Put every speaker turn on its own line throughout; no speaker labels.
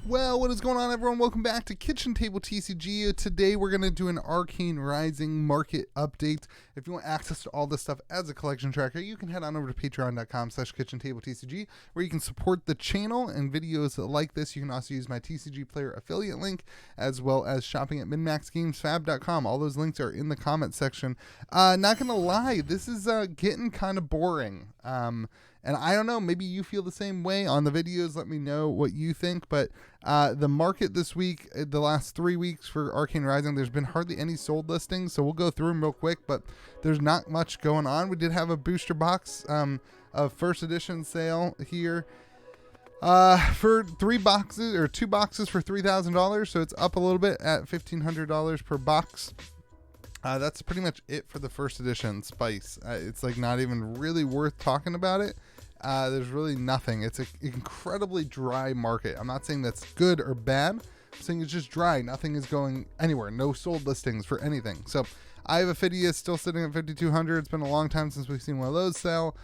Well, what is going on, everyone? Welcome back to Kitchen Table TCG. Today we're going to do an Arcane Rising market update. If you want access to all this stuff as a collection tracker, you can head on over to patreon.com/KitchenTableTCG, where you can support the channel and videos like this. You can also use my TCG player affiliate link, as well as shopping at MinMaxGamesFab.com. All those links are in the comment section. Not going to lie, this is getting kind of boring. And I don't know, maybe you feel the same way on the videos. Let me know what you think. But the market this week, the last 3 weeks for Arcane Rising, there's been hardly any sold listings. So we'll go through them real quick, but there's not much going on. We did have a booster box of first edition sale here for 3 boxes or 2 boxes for $3,000. So it's up a little bit at $1,500 per box. That's pretty much it for the first edition Spice. It's like not even really worth talking about it. There's really nothing. It's an incredibly dry market. I'm not saying that's good or bad. I'm saying it's just dry. Nothing is going anywhere. No sold listings for anything. So I have a Phidias still sitting at 5,200. It's been a long time since we've seen one of those sell.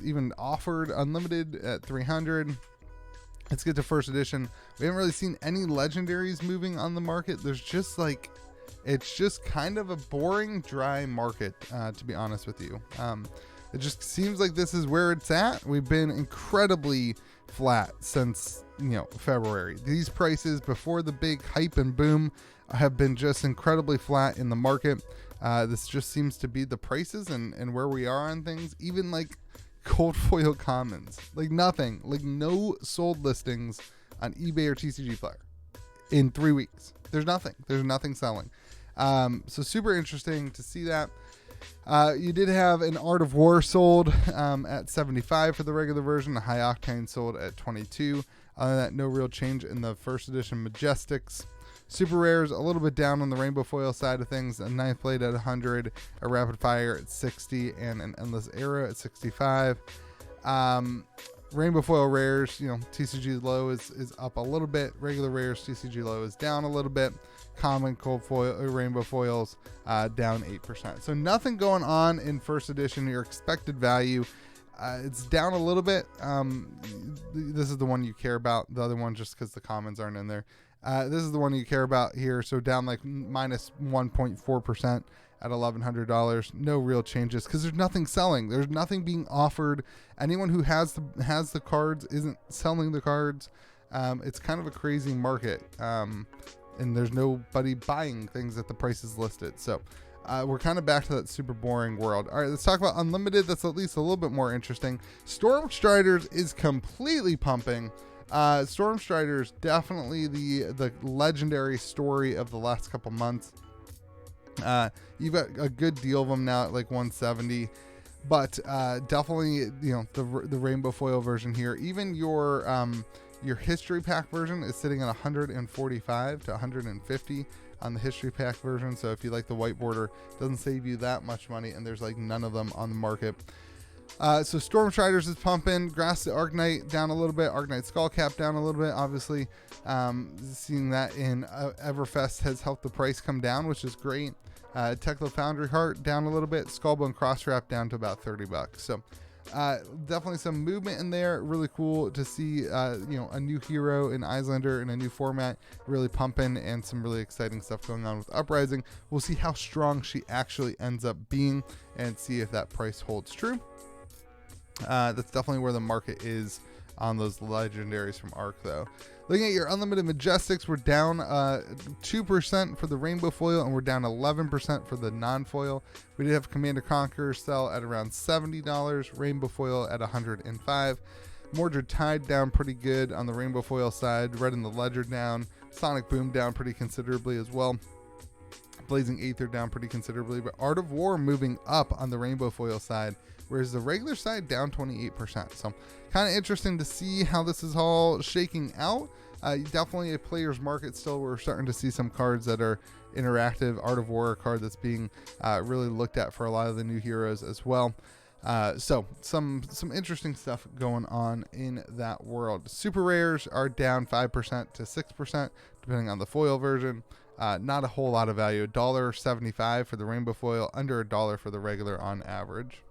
Even offered unlimited at 300. Let's get to first edition. We haven't really seen any legendaries moving on the market. There's just like, it's just kind of a boring, dry market, to be honest with you. It just seems like this is where it's at. We've been incredibly flat since, February. These prices before the big hype and boom have been just incredibly flat in the market. This just seems to be the prices and where we are on things. Even like cold foil commons, like nothing, like no sold listings on eBay or TCG Player in 3 weeks. There's nothing selling. So super interesting to see that. You did have an Art of War sold at 75 for the regular version. The High Octane sold at 22. Other than that, no real change in the first edition Majestics. Super Rares a little bit down on the Rainbow Foil side of things. A Ninth Blade at 100, a Rapid Fire at 60, and an Endless Era at 65. Rainbow Foil Rares, TCG low is up a little bit. Regular Rares, TCG low is down a little bit. Common cold foil rainbow foils down 8%. So nothing going on in first edition. Your expected value, it's down a little bit. This is the one you care about. The other one just because the commons aren't in there. This is the one you care about here. So down like minus 1.4% at $1,100. No real changes because there's nothing selling. There's nothing being offered. Anyone who has the cards isn't selling the cards. It's kind of a crazy market. And there's nobody buying things at the prices listed. So we're kind of back to that super boring world. All right, let's talk about Unlimited. That's at least a little bit more interesting. Stormstriders is completely pumping. Stormstriders, definitely the legendary story of the last couple months. You've got a good deal of them now at like 170. But definitely, the rainbow foil version here. Even your history pack version is sitting at 145 to 150 on the history pack version. So if you like the white border, it doesn't save you that much money, and there's like none of them on the market. So Stormstriders is pumping. Grass the Arknight down a little bit. Arknight Skullcap down a little bit. Obviously, seeing that in Everfest has helped the price come down, which is great. Tekla Foundry Heart down a little bit. Skullbone Crosswrap down to about $30. So definitely some movement in there. Really cool to see a new hero in Icelander in a new format really pumping, and some really exciting stuff going on with Uprising. We'll see how strong she actually ends up being and see if that price holds true. That's definitely where the market is on those legendaries from Arc, though. Looking at your Unlimited Majestics, we're down 2% for the Rainbow Foil, and we're down 11% for the non-foil. We did have Commander Conqueror sell at around $70, Rainbow Foil at $105. Mordred Tide down pretty good on the Rainbow Foil side. Red in the Ledger down. Sonic Boom down pretty considerably as well. Blazing Aether down pretty considerably, but Art of War moving up on the Rainbow Foil side, whereas the regular side down 28%. So kind of interesting to see how this is all shaking out. Definitely a player's market still. We're starting to see some cards that are interactive. Art of War, a card that's being really looked at for a lot of the new heroes as well. So some interesting stuff going on in that world. Super rares are down 5% to 6%, depending on the foil version. Not a whole lot of value. $1.75 for the rainbow foil, under $1 for the regular on average.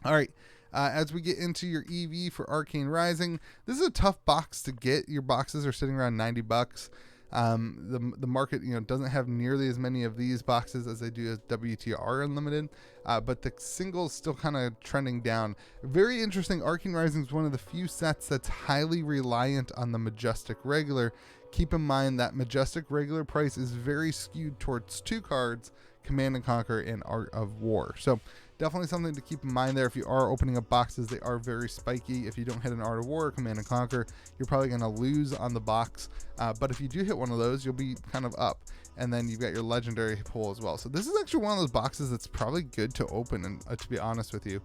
All right. As we get into your EV for Arcane Rising, this is a tough box to get. Your boxes are sitting around $90. The market, doesn't have nearly as many of these boxes as they do as WTR Unlimited, but the single's still kind of trending down. Very interesting. Arcane Rising is one of the few sets that's highly reliant on the Majestic Regular. Keep in mind that Majestic Regular price is very skewed towards 2 cards, Command and Conquer and Art of War. So definitely something to keep in mind there. If you are opening up boxes, they are very spiky. If you don't hit an Art of War or Command and Conquer, you're probably going to lose on the box. But if you do hit one of those, you'll be kind of up. And then you've got your legendary pull as well. So this is actually one of those boxes that's probably good to open. And to be honest with you,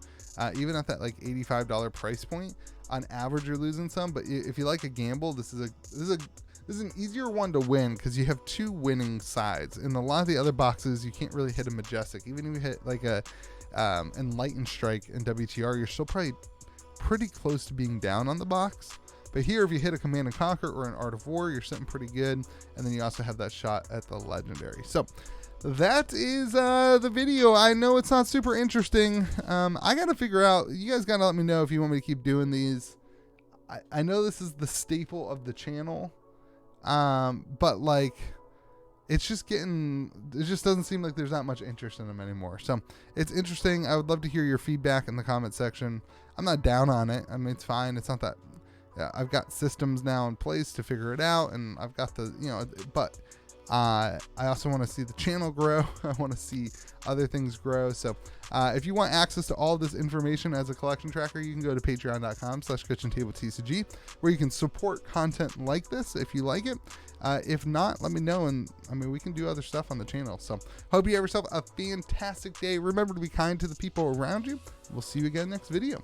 even at that like $85 price point, on average you're losing some. But if you like a gamble, this is an easier one to win because you have 2 winning sides. In a lot of the other boxes, you can't really hit a Majestic. Even if you hit like a Enlightened Strike in WTR, you're still probably pretty close to being down on the box. But here, if you hit a Command and Conquer or an Art of War, you're sitting pretty good. And then you also have that shot at the Legendary. So that is the video. I know it's not super interesting. I got to figure out, you guys got to let me know if you want me to keep doing these. I know this is the staple of the channel. But like, it just doesn't seem like there's not much interest in them anymore. So it's interesting. I would love to hear your feedback in the comment section. I'm not down on it. I mean, it's fine. It's not that, I've got systems now in place to figure it out, and I've got the, but I also want to see the channel grow. I want to see other things grow. So if you want access to all this information as a collection tracker, you can go to patreon.com/KitchenTableTCG, where you can support content like this if you like it. If not, let me know, and we can do other stuff on the channel. So hope you have yourself a fantastic day. Remember to be kind to the people around you. We'll see you again next video.